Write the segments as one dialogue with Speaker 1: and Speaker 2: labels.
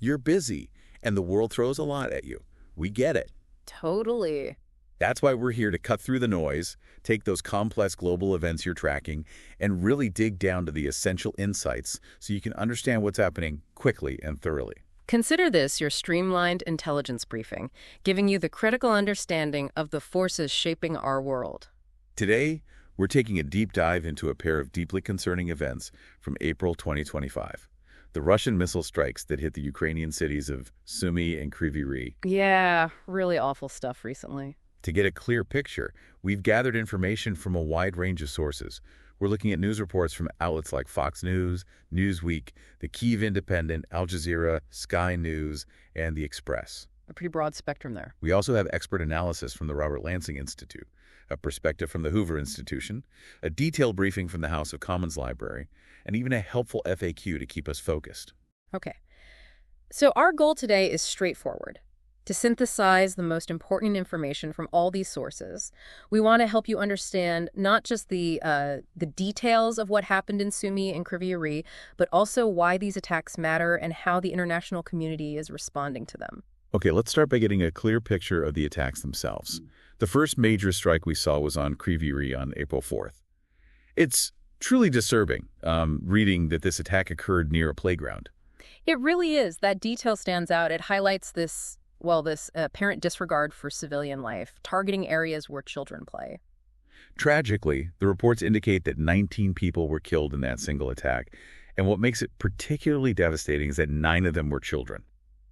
Speaker 1: You're busy, and the world throws a lot at you. We get it.
Speaker 2: Totally.
Speaker 1: That's why we're here to cut through the noise, take those complex global events you're tracking, and really dig down to the essential insights so you can understand what's happening quickly and thoroughly.
Speaker 2: Consider this your streamlined intelligence briefing, giving you the critical understanding of the forces shaping our world.
Speaker 1: Today, we're taking a deep dive into a pair of deeply concerning events from April 2025. The Russian missile strikes that hit the Ukrainian cities of Sumy and Kryvyi Rih.
Speaker 2: Yeah, really awful stuff recently.
Speaker 1: To get a clear picture, we've gathered information from a wide range of sources. We're looking at news reports from outlets like Fox News, Newsweek, the Kyiv Independent, Al Jazeera, Sky News, and The Express.
Speaker 2: A pretty broad spectrum there.
Speaker 1: We also have expert analysis from the Robert Lansing Institute, a perspective from the Hoover Institution, a detailed briefing from the House of Commons Library, and even a helpful FAQ to keep us focused.
Speaker 2: Okay. So our goal today is straightforward. To synthesize the most important information from all these sources, we want to help you understand not just the details of what happened in Sumy and Kryvyi Rih, but also why these attacks matter and how the international community is responding to them.
Speaker 1: Okay, let's start by getting a clear picture of the attacks themselves. The first major strike we saw was on Kryvyi Rih on April 4th. It's truly disturbing reading that this attack occurred near a playground.
Speaker 2: It really is. That detail stands out. It highlights this apparent disregard for civilian life, targeting areas where children play.
Speaker 1: Tragically, the reports indicate that 19 people were killed in that single attack, and what makes it particularly devastating is that 9 of them were children.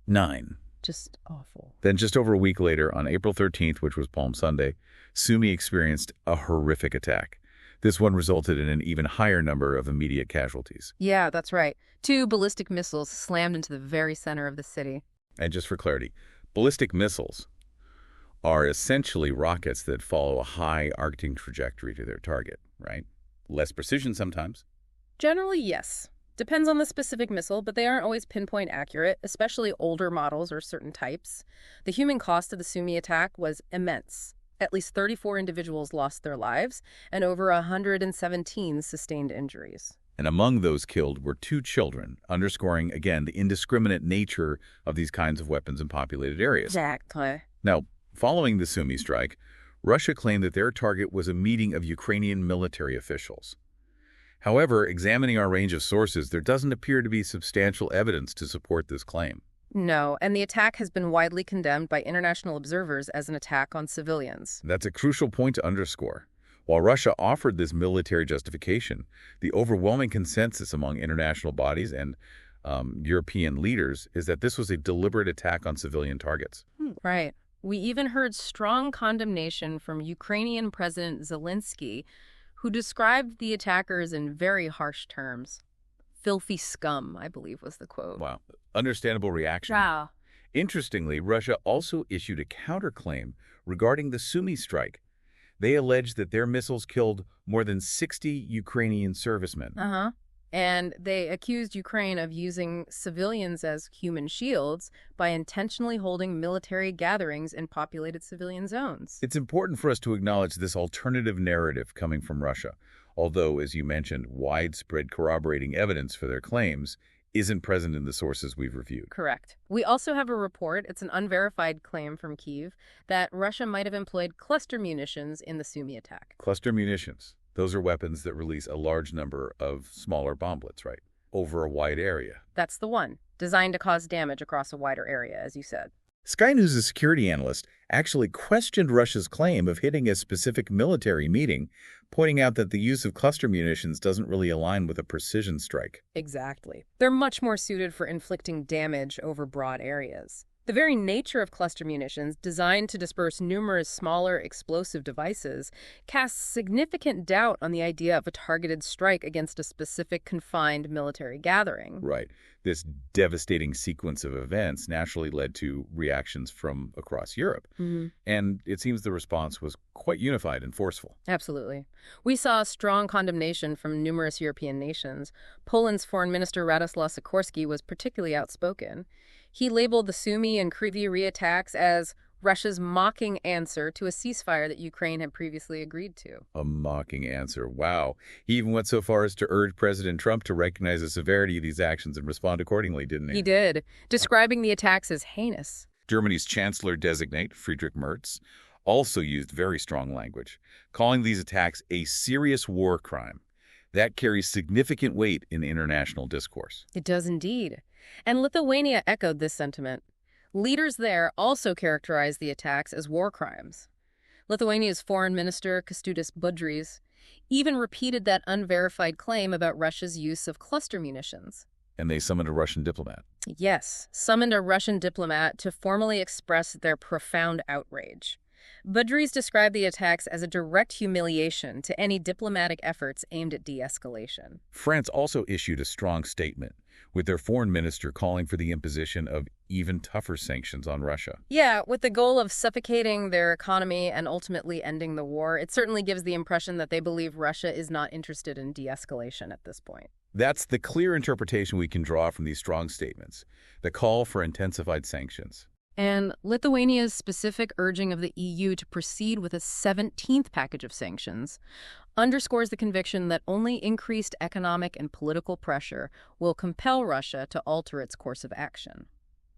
Speaker 1: 9.
Speaker 2: Just awful.
Speaker 1: Then just over a week later, on April 13th, which was Palm Sunday, Sumy experienced a horrific attack. This one resulted in an even higher number of immediate casualties.
Speaker 2: Yeah, that's right. 2 ballistic missiles slammed into the very center of the city.
Speaker 1: And just for clarity, ballistic missiles are essentially rockets that follow a high arcing trajectory to their target, right? Less precision sometimes.
Speaker 2: Generally, yes. Depends on the specific missile, but they aren't always pinpoint accurate, especially older models or certain types. The human cost of the Sumy attack was immense. At least 34 individuals lost their lives, and over 117 sustained injuries.
Speaker 1: And among those killed were 2 children, underscoring, again, the indiscriminate nature of these kinds of weapons in populated areas.
Speaker 2: Exactly.
Speaker 1: Now, following the Sumy strike, Russia claimed that their target was a meeting of Ukrainian military officials. However, examining our range of sources, there doesn't appear to be substantial evidence to support this claim.
Speaker 2: No, and the attack has been widely condemned by international observers as an attack on civilians.
Speaker 1: That's a crucial point to underscore. While Russia offered this military justification, the overwhelming consensus among international bodies and European leaders is that this was a deliberate attack on civilian targets.
Speaker 2: Right. We even heard strong condemnation from Ukrainian President Zelensky, who described the attackers in very harsh terms. Filthy scum, I believe was the quote.
Speaker 1: Wow. Understandable reaction.
Speaker 2: Yeah.
Speaker 1: Interestingly, Russia also issued a counterclaim regarding the Sumy strike. They alleged that their missiles killed more than 60 Ukrainian servicemen.
Speaker 2: And they accused Ukraine of using civilians as human shields by intentionally holding military gatherings in populated civilian zones.
Speaker 1: It's important for us to acknowledge this alternative narrative coming from Russia, although, as you mentioned, widespread corroborating evidence for their claims isn't present in the sources we've reviewed.
Speaker 2: Correct. We also have a report, it's an unverified claim from Kyiv, that Russia might have employed cluster munitions in the Sumy attack.
Speaker 1: Cluster munitions. Those are weapons that release a large number of smaller bomblets, right? Over a wide area.
Speaker 2: That's the one, designed to cause damage across a wider area, as you said.
Speaker 1: Sky News' security analyst actually questioned Russia's claim of hitting a specific military meeting, pointing out that the use of cluster munitions doesn't really align with a precision strike.
Speaker 2: Exactly. They're much more suited for inflicting damage over broad areas. The very nature of cluster munitions, designed to disperse numerous smaller explosive devices, casts significant doubt on the idea of a targeted strike against a specific confined military gathering.
Speaker 1: Right. This devastating sequence of events naturally led to reactions from across Europe. And it seems the response was quite unified and forceful.
Speaker 2: Absolutely. We saw strong condemnation from numerous European nations. Poland's Foreign Minister Radoslaw Sikorski was particularly outspoken. He labeled the Sumy and Kryvyi Rih attacks as Russia's mocking answer to a ceasefire that Ukraine had previously agreed to.
Speaker 1: A mocking answer. Wow. He even went so far as to urge President Trump to recognize the severity of these actions and respond accordingly, didn't he?
Speaker 2: He did, describing the attacks as heinous.
Speaker 1: Germany's chancellor-designate, Friedrich Merz, also used very strong language, calling these attacks a serious war crime. That carries significant weight in international discourse.
Speaker 2: It does indeed. And Lithuania echoed this sentiment. Leaders there also characterized the attacks as war crimes. Lithuania's Foreign Minister Kestutis Budrys even repeated that unverified claim about Russia's use of cluster munitions.
Speaker 1: And they summoned a Russian diplomat.
Speaker 2: Yes, summoned a Russian diplomat to formally express their profound outrage. Budrys described the attacks as a direct humiliation to any diplomatic efforts aimed at de-escalation.
Speaker 1: France also issued a strong statement, with their foreign minister calling for the imposition of even tougher sanctions on Russia.
Speaker 2: Yeah, with the goal of suffocating their economy and ultimately ending the war. It certainly gives the impression that they believe Russia is not interested in de-escalation at this point.
Speaker 1: That's the clear interpretation we can draw from these strong statements, the call for intensified sanctions.
Speaker 2: And Lithuania's specific urging of the EU to proceed with a 17th package of sanctions underscores the conviction that only increased economic and political pressure will compel Russia to alter its course of action.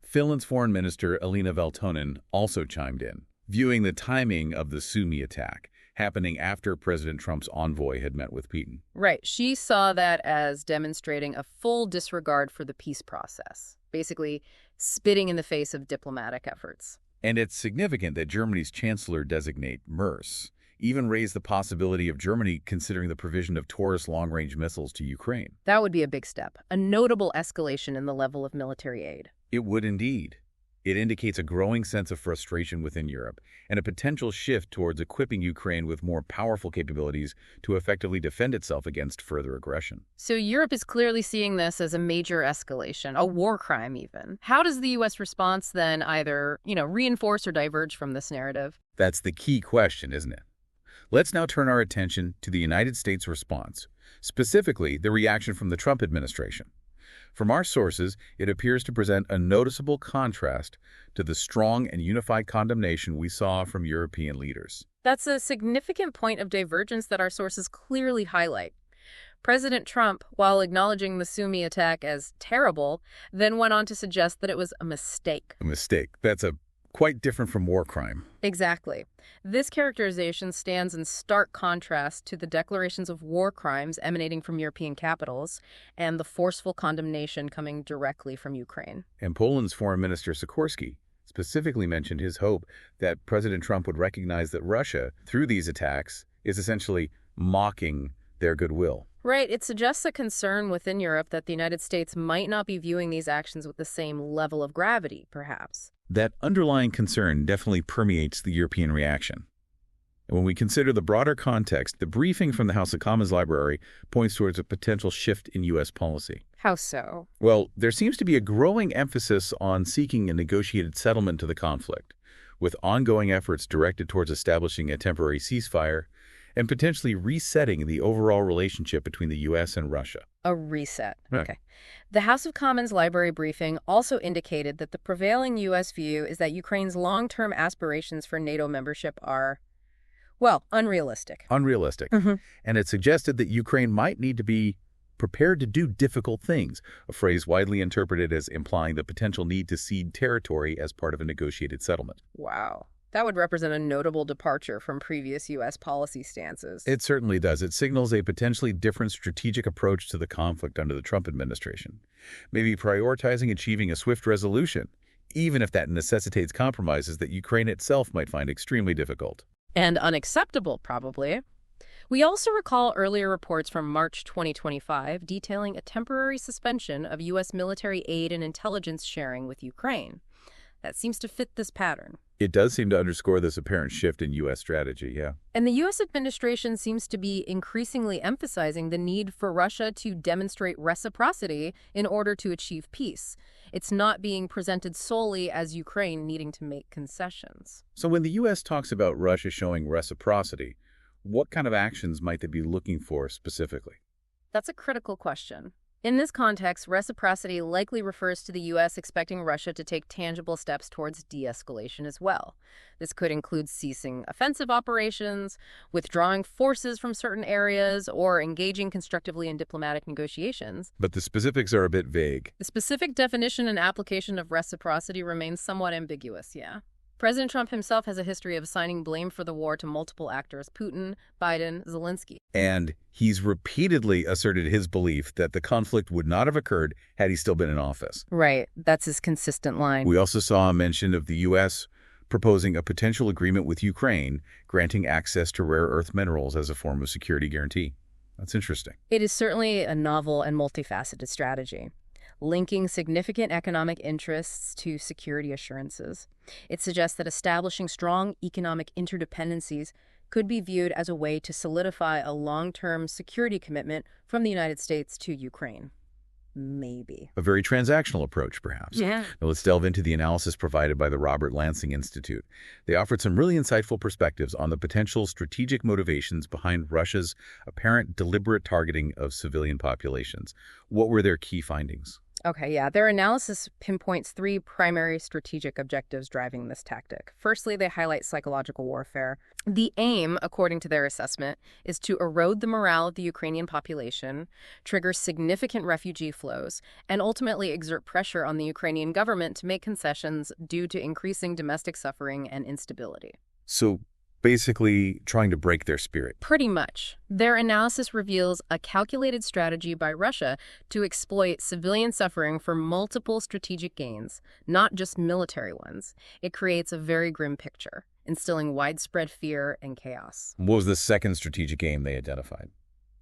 Speaker 1: Finland's Foreign Minister Elina Valtonen also chimed in, viewing the timing of the Sumy attack happening after President Trump's envoy had met with Putin.
Speaker 2: Right. She saw that as demonstrating a full disregard for the peace process, basically spitting in the face of diplomatic efforts.
Speaker 1: And it's significant that Germany's chancellor-designate, Merz, even raised the possibility of Germany considering the provision of Taurus long-range missiles to Ukraine.
Speaker 2: That would be a big step, a notable escalation in the level of military aid.
Speaker 1: It would indeed. It indicates a growing sense of frustration within Europe and a potential shift towards equipping Ukraine with more powerful capabilities to effectively defend itself against further aggression.
Speaker 2: So Europe is clearly seeing this as a major escalation, a war crime even. How does the U.S. response then either, reinforce or diverge from this narrative?
Speaker 1: That's the key question, isn't it? Let's now turn our attention to the United States response, specifically the reaction from the Trump administration. From our sources, it appears to present a noticeable contrast to the strong and unified condemnation we saw from European leaders.
Speaker 2: That's a significant point of divergence that our sources clearly highlight. President Trump, while acknowledging the Sumy attack as terrible, then went on to suggest that it was a mistake.
Speaker 1: A mistake. That's quite different from war crime.
Speaker 2: Exactly. This characterization stands in stark contrast to the declarations of war crimes emanating from European capitals and the forceful condemnation coming directly from Ukraine.
Speaker 1: And Poland's Foreign Minister Sikorski specifically mentioned his hope that President Trump would recognize that Russia, through these attacks, is essentially mocking their goodwill.
Speaker 2: Right. It suggests a concern within Europe that the United States might not be viewing these actions with the same level of gravity, perhaps.
Speaker 1: That underlying concern definitely permeates the European reaction. And when we consider the broader context, the briefing from the House of Commons Library points towards a potential shift in U.S. policy.
Speaker 2: How so?
Speaker 1: Well, there seems to be a growing emphasis on seeking a negotiated settlement to the conflict, with ongoing efforts directed towards establishing a temporary ceasefire and potentially resetting the overall relationship between the U.S. and Russia.
Speaker 2: A reset.
Speaker 1: Right.
Speaker 2: Okay. The House of Commons Library briefing also indicated that the prevailing U.S. view is that Ukraine's long-term aspirations for NATO membership are, unrealistic.
Speaker 1: Unrealistic. And it suggested that Ukraine might need to be prepared to do difficult things, a phrase widely interpreted as implying the potential need to cede territory as part of a negotiated settlement.
Speaker 2: Wow. That would represent a notable departure from previous U.S. policy stances.
Speaker 1: It certainly does. It signals a potentially different strategic approach to the conflict under the Trump administration, maybe prioritizing achieving a swift resolution, even if that necessitates compromises that Ukraine itself might find extremely difficult.
Speaker 2: And unacceptable, probably. We also recall earlier reports from March 2025 detailing a temporary suspension of U.S. military aid and intelligence sharing with Ukraine. That seems to fit this pattern.
Speaker 1: It does seem to underscore this apparent shift in U.S. strategy, yeah.
Speaker 2: And the U.S. administration seems to be increasingly emphasizing the need for Russia to demonstrate reciprocity in order to achieve peace. It's not being presented solely as Ukraine needing to make concessions.
Speaker 1: So when the U.S. talks about Russia showing reciprocity, what kind of actions might they be looking for specifically?
Speaker 2: That's a critical question. In this context, reciprocity likely refers to the U.S. expecting Russia to take tangible steps towards de-escalation as well. This could include ceasing offensive operations, withdrawing forces from certain areas, or engaging constructively in diplomatic negotiations.
Speaker 1: But the specifics are a bit vague.
Speaker 2: The specific definition and application of reciprocity remains somewhat ambiguous, yeah. President Trump himself has a history of assigning blame for the war to multiple actors: Putin, Biden, Zelensky.
Speaker 1: And he's repeatedly asserted his belief that the conflict would not have occurred had he still been in office.
Speaker 2: Right. That's his consistent line.
Speaker 1: We also saw a mention of the U.S. proposing a potential agreement with Ukraine, granting access to rare earth minerals as a form of security guarantee. That's interesting.
Speaker 2: It is certainly a novel and multifaceted strategy, linking significant economic interests to security assurances. It suggests that establishing strong economic interdependencies could be viewed as a way to solidify a long-term security commitment from the United States to Ukraine. Maybe.
Speaker 1: A very transactional approach, perhaps.
Speaker 2: Yeah.
Speaker 1: Now let's delve into the analysis provided by the Robert Lansing Institute. They offered some really insightful perspectives on the potential strategic motivations behind Russia's apparent deliberate targeting of civilian populations. What were their key findings?
Speaker 2: Okay, yeah. Their analysis pinpoints three primary strategic objectives driving this tactic. Firstly, they highlight psychological warfare. The aim, according to their assessment, is to erode the morale of the Ukrainian population, trigger significant refugee flows, and ultimately exert pressure on the Ukrainian government to make concessions due to increasing domestic suffering and instability.
Speaker 1: So basically trying to break their spirit.
Speaker 2: Pretty much. Their analysis reveals a calculated strategy by Russia to exploit civilian suffering for multiple strategic gains, not just military ones. It creates a very grim picture, instilling widespread fear and chaos.
Speaker 1: What was the second strategic aim they identified?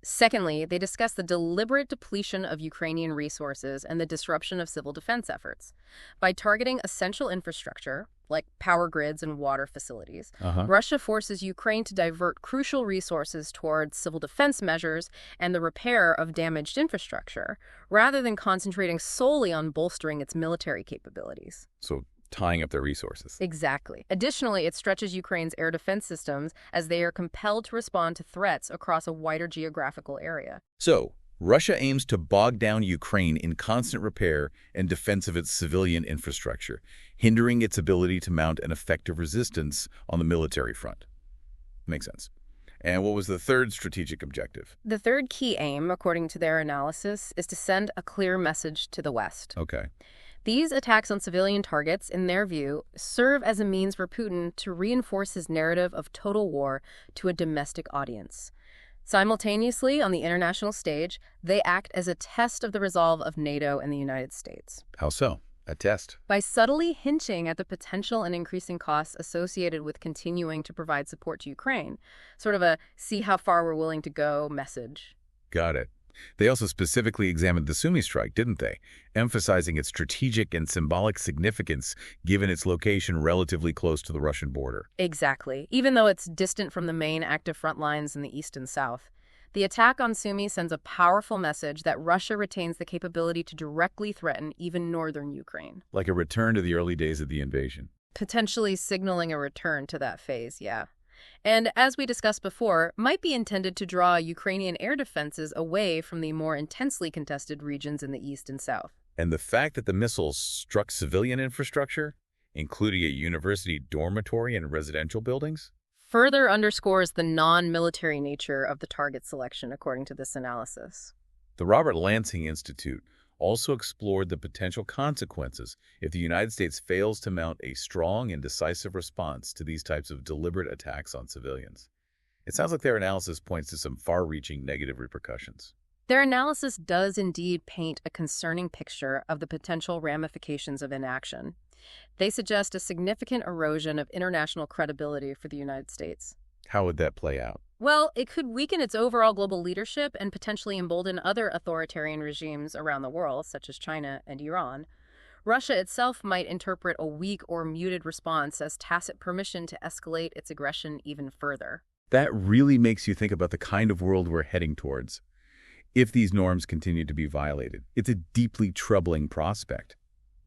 Speaker 2: Secondly, they discuss the deliberate depletion of Ukrainian resources and the disruption of civil defense efforts. By targeting essential infrastructure, like power grids and water facilities, Russia forces Ukraine to divert crucial resources towards civil defense measures and the repair of damaged infrastructure, rather than concentrating solely on bolstering its military capabilities.
Speaker 1: So tying up their resources.
Speaker 2: Exactly. Additionally, it stretches Ukraine's air defense systems as they are compelled to respond to threats across a wider geographical area.
Speaker 1: So Russia aims to bog down Ukraine in constant repair and defense of its civilian infrastructure, hindering its ability to mount an effective resistance on the military front. Makes sense. And what was the third strategic objective?
Speaker 2: The third key aim, according to their analysis, is to send a clear message to the West.
Speaker 1: Okay.
Speaker 2: These attacks on civilian targets, in their view, serve as a means for Putin to reinforce his narrative of total war to a domestic audience. Simultaneously, on the international stage, they act as a test of the resolve of NATO and the United States.
Speaker 1: How so? A test?
Speaker 2: By subtly hinting at the potential and increasing costs associated with continuing to provide support to Ukraine. Sort of a see how far we're willing to go message.
Speaker 1: Got it. They also specifically examined the Sumy strike, didn't they? Emphasizing its strategic and symbolic significance given its location relatively close to the Russian border.
Speaker 2: Exactly. Even though it's distant from the main active front lines in the east and south, the attack on Sumy sends a powerful message that Russia retains the capability to directly threaten even northern Ukraine.
Speaker 1: Like a return to the early days of the invasion.
Speaker 2: Potentially signaling a return to that phase, yeah. And as we discussed before, might be intended to draw Ukrainian air defenses away from the more intensely contested regions in the east and south.
Speaker 1: And the fact that the missiles struck civilian infrastructure, including a university dormitory and residential buildings,
Speaker 2: further underscores the non-military nature of the target selection, according to this analysis.
Speaker 1: The Robert Lansing Institute also explored the potential consequences if the United States fails to mount a strong and decisive response to these types of deliberate attacks on civilians. It sounds like their analysis points to some far-reaching negative repercussions.
Speaker 2: Their analysis does indeed paint a concerning picture of the potential ramifications of inaction. They suggest a significant erosion of international credibility for the United States.
Speaker 1: How would that play out?
Speaker 2: Well, it could weaken its overall global leadership and potentially embolden other authoritarian regimes around the world, such as China and Iran. Russia itself might interpret a weak or muted response as tacit permission to escalate its aggression even further.
Speaker 1: That really makes you think about the kind of world we're heading towards. If these norms continue to be violated, it's a deeply troubling prospect.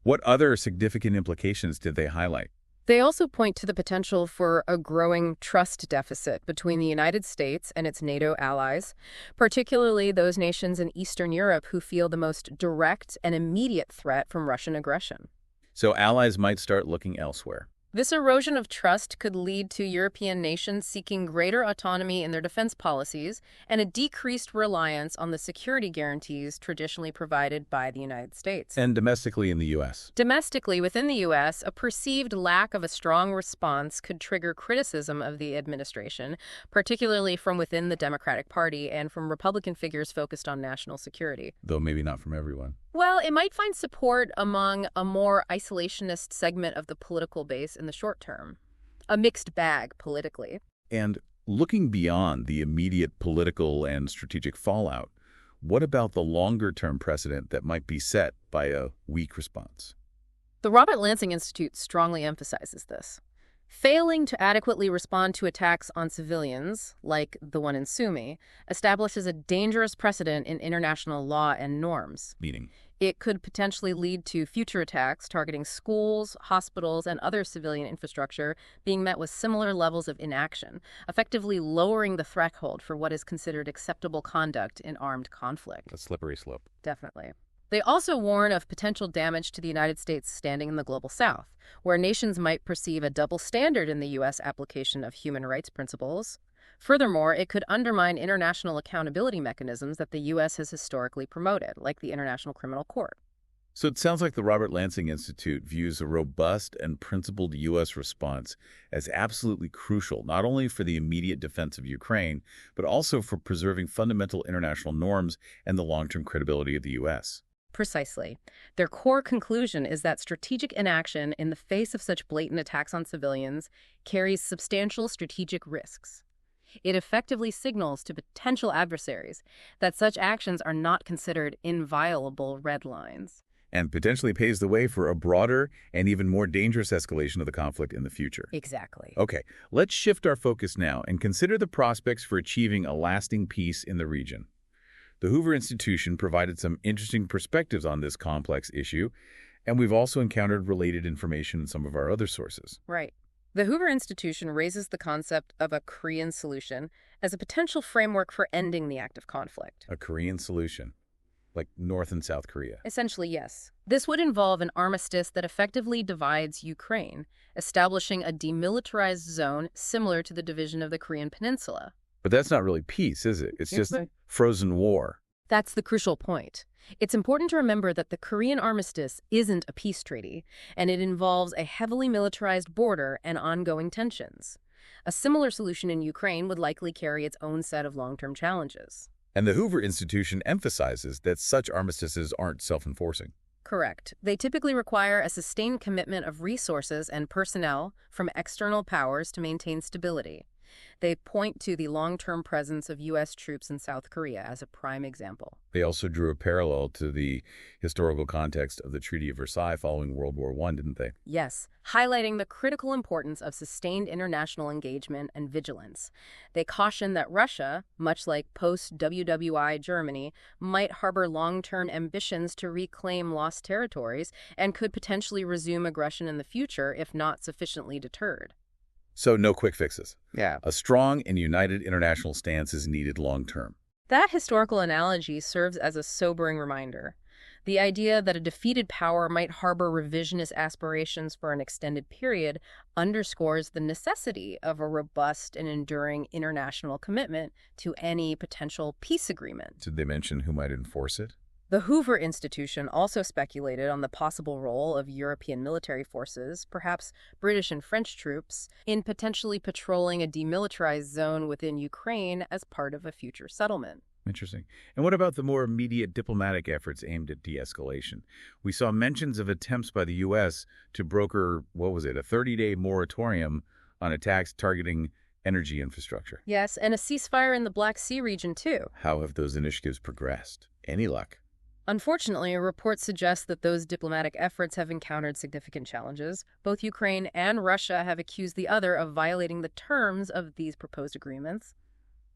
Speaker 1: What other significant implications did they highlight?
Speaker 2: They also point to the potential for a growing trust deficit between the United States and its NATO allies, particularly those nations in Eastern Europe who feel the most direct and immediate threat from Russian aggression.
Speaker 1: So allies might start looking elsewhere.
Speaker 2: This erosion of trust could lead to European nations seeking greater autonomy in their defense policies and a decreased reliance on the security guarantees traditionally provided by the United States.
Speaker 1: And domestically in the U.S.
Speaker 2: Domestically, within the U.S., a perceived lack of a strong response could trigger criticism of the administration, particularly from within the Democratic Party and from Republican figures focused on national security.
Speaker 1: Though maybe not from everyone.
Speaker 2: Well, it might find support among a more isolationist segment of the political base in the short term. A mixed bag politically.
Speaker 1: And looking beyond the immediate political and strategic fallout, what about the longer-term precedent that might be set by a weak response?
Speaker 2: The Robert Lansing Institute strongly emphasizes this. Failing to adequately respond to attacks on civilians, like the one in Sumy, establishes a dangerous precedent in international law and norms.
Speaker 1: Meaning?
Speaker 2: It could potentially lead to future attacks targeting schools, hospitals, and other civilian infrastructure being met with similar levels of inaction, effectively lowering the threshold for what is considered acceptable conduct in armed conflict.
Speaker 1: A slippery slope.
Speaker 2: Definitely. They also warn of potential damage to the United States' standing in the global south, where nations might perceive a double standard in the U.S. application of human rights principles. Furthermore, it could undermine international accountability mechanisms that the U.S. has historically promoted, like the International Criminal Court.
Speaker 1: So it sounds like the Robert Lansing Institute views a robust and principled U.S. response as absolutely crucial, not only for the immediate defense of Ukraine, but also for preserving fundamental international norms and the long-term credibility of the U.S.
Speaker 2: Precisely. Their core conclusion is that strategic inaction in the face of such blatant attacks on civilians carries substantial strategic risks. It effectively signals to potential adversaries that such actions are not considered inviolable red lines.
Speaker 1: And potentially paves the way for a broader and even more dangerous escalation of the conflict in the future.
Speaker 2: Exactly.
Speaker 1: Okay, let's shift our focus now and consider the prospects for achieving a lasting peace in the region. The Hoover Institution provided some interesting perspectives on this complex issue, and we've also encountered related information in some of our other sources.
Speaker 2: Right. The Hoover Institution raises the concept of a Korean solution as a potential framework for ending the active conflict.
Speaker 1: A Korean solution, like North and South Korea.
Speaker 2: Essentially, yes. This would involve an armistice that effectively divides Ukraine, establishing a demilitarized zone similar to the division of the Korean Peninsula.
Speaker 1: But that's not really peace, is it? It's just frozen war.
Speaker 2: That's the crucial point. It's important to remember that the Korean armistice isn't a peace treaty, and it involves a heavily militarized border and ongoing tensions. A similar solution in Ukraine would likely carry its own set of long-term challenges.
Speaker 1: And the Hoover Institution emphasizes that such armistices aren't self-enforcing.
Speaker 2: Correct. They typically require a sustained commitment of resources and personnel from external powers to maintain stability. They point to the long-term presence of U.S. troops in South Korea as a prime example.
Speaker 1: They also drew a parallel to the historical context of the Treaty of Versailles following World War I, didn't they?
Speaker 2: Yes, highlighting the critical importance of sustained international engagement and vigilance. They caution that Russia, much like post-WWI Germany, might harbor long-term ambitions to reclaim lost territories and could potentially resume aggression in the future if not sufficiently deterred.
Speaker 1: So no quick fixes.
Speaker 2: Yeah.
Speaker 1: A strong and united international stance is needed long-term.
Speaker 2: That historical analogy serves as a sobering reminder. The idea that a defeated power might harbor revisionist aspirations for an extended period underscores the necessity of a robust and enduring international commitment to any potential peace agreement.
Speaker 1: Did they mention who might enforce it?
Speaker 2: The Hoover Institution also speculated on the possible role of European military forces, perhaps British and French troops, in potentially patrolling a demilitarized zone within Ukraine as part of a future settlement.
Speaker 1: Interesting. And what about the more immediate diplomatic efforts aimed at de-escalation? We saw mentions of attempts by the U.S. to broker, a 30-day moratorium on attacks targeting energy infrastructure.
Speaker 2: Yes, and a ceasefire in the Black Sea region, too.
Speaker 1: How have those initiatives progressed? Any luck?
Speaker 2: Unfortunately, reports suggest that those diplomatic efforts have encountered significant challenges. Both Ukraine and Russia have accused the other of violating the terms of these proposed agreements.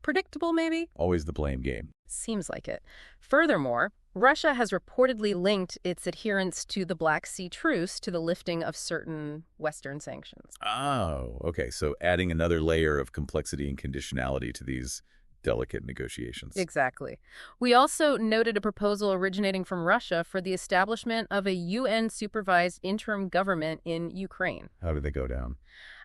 Speaker 2: predictable, maybe?
Speaker 1: Always the blame game.
Speaker 2: Seems like it. Furthermore, Russia has reportedly linked its adherence to the Black Sea Truce to the lifting of certain Western sanctions.
Speaker 1: Oh, okay. So adding another layer of complexity and conditionality to these delicate negotiations.
Speaker 2: Exactly. We also noted a proposal originating from Russia for the establishment of a UN-supervised interim government in Ukraine.
Speaker 1: How did they go down?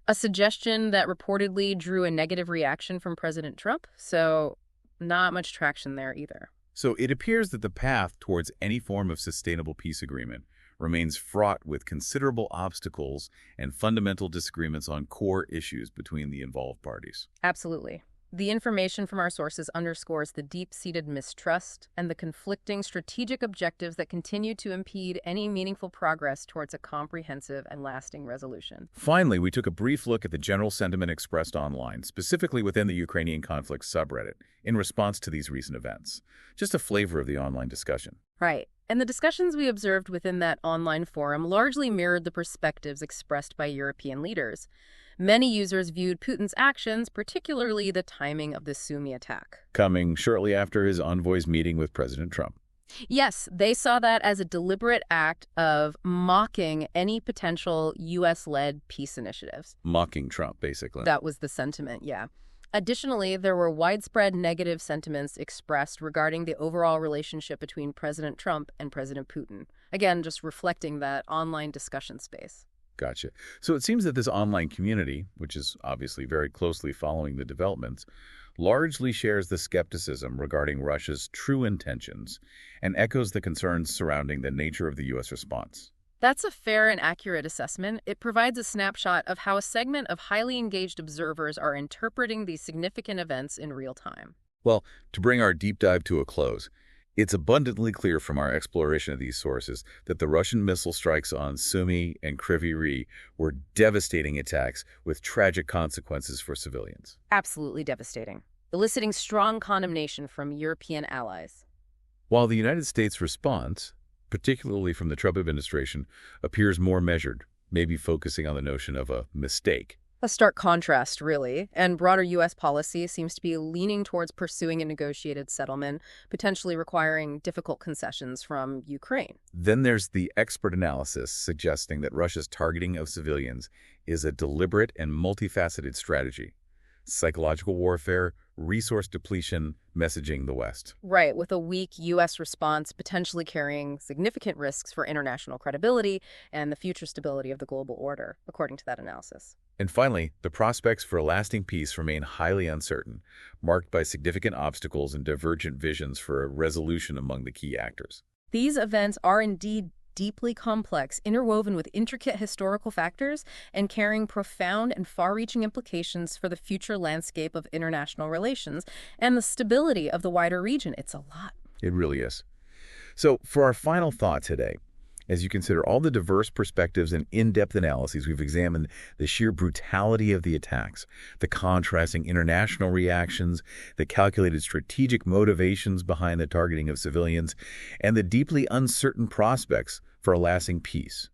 Speaker 2: A suggestion that reportedly drew a negative reaction from President Trump, so not much traction there either.
Speaker 1: So it appears that the path towards any form of sustainable peace agreement remains fraught with considerable obstacles and fundamental disagreements on core issues between the involved parties.
Speaker 2: Absolutely. The information from our sources underscores the deep-seated mistrust and the conflicting strategic objectives that continue to impede any meaningful progress towards a comprehensive and lasting resolution.
Speaker 1: Finally, we took a brief look at the general sentiment expressed online, specifically within the Ukrainian conflict subreddit, in response to these recent events. Just a flavor of the online discussion.
Speaker 2: Right. And the discussions we observed within that online forum largely mirrored the perspectives expressed by European leaders. Many users viewed Putin's actions, particularly the timing of the Sumy attack,
Speaker 1: coming shortly after his envoy's meeting with President Trump.
Speaker 2: Yes, they saw that as a deliberate act of mocking any potential U.S.-led peace initiatives.
Speaker 1: Mocking Trump, basically.
Speaker 2: That was the sentiment, yeah. Additionally, there were widespread negative sentiments expressed regarding the overall relationship between President Trump and President Putin. Again, just reflecting that online discussion space.
Speaker 1: Gotcha. So it seems that this online community, which is obviously very closely following the developments, largely shares the skepticism regarding Russia's true intentions and echoes the concerns surrounding the nature of the U.S. response.
Speaker 2: That's a fair and accurate assessment. It provides a snapshot of how a segment of highly engaged observers are interpreting these significant events in real time.
Speaker 1: Well, to bring our deep dive to a close, it's abundantly clear from our exploration of these sources that the Russian missile strikes on Sumy and Kryvyi Rih were devastating attacks with tragic consequences for civilians.
Speaker 2: Absolutely devastating, eliciting strong condemnation from European allies.
Speaker 1: While the United States' response, particularly from the Trump administration, appears more measured, maybe focusing on the notion of a mistake.
Speaker 2: A stark contrast, really, and broader U.S. policy seems to be leaning towards pursuing a negotiated settlement, potentially requiring difficult concessions from Ukraine.
Speaker 1: Then there's the expert analysis suggesting that Russia's targeting of civilians is a deliberate and multifaceted strategy. Psychological warfare, resource depletion, messaging the West.
Speaker 2: Right, with a weak U.S. response potentially carrying significant risks for international credibility and the future stability of the global order, according to that analysis.
Speaker 1: And finally, the prospects for a lasting peace remain highly uncertain, marked by significant obstacles and divergent visions for a resolution among the key actors.
Speaker 2: These events are indeed deeply complex, interwoven with intricate historical factors, and carrying profound and far-reaching implications for the future landscape of international relations and the stability of the wider region. It's a lot.
Speaker 1: It really is. So, for our final thought today, as you consider all the diverse perspectives and in-depth analyses, we've examined the sheer brutality of the attacks, the contrasting international reactions, the calculated strategic motivations behind the targeting of civilians, and the deeply uncertain prospects for a lasting peace.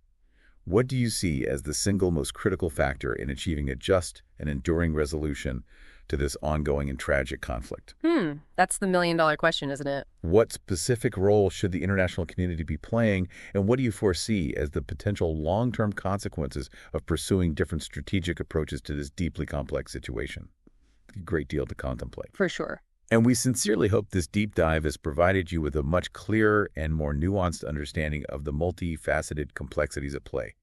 Speaker 1: What do you see as the single most critical factor in achieving a just and enduring resolution to this ongoing and tragic conflict?
Speaker 2: That's the million-dollar question, isn't it?
Speaker 1: What specific role should the international community be playing, and what do you foresee as the potential long-term consequences of pursuing different strategic approaches to this deeply complex situation? A great deal to contemplate.
Speaker 2: For sure.
Speaker 1: And we sincerely hope this deep dive has provided you with a much clearer and more nuanced understanding of the multifaceted complexities at play.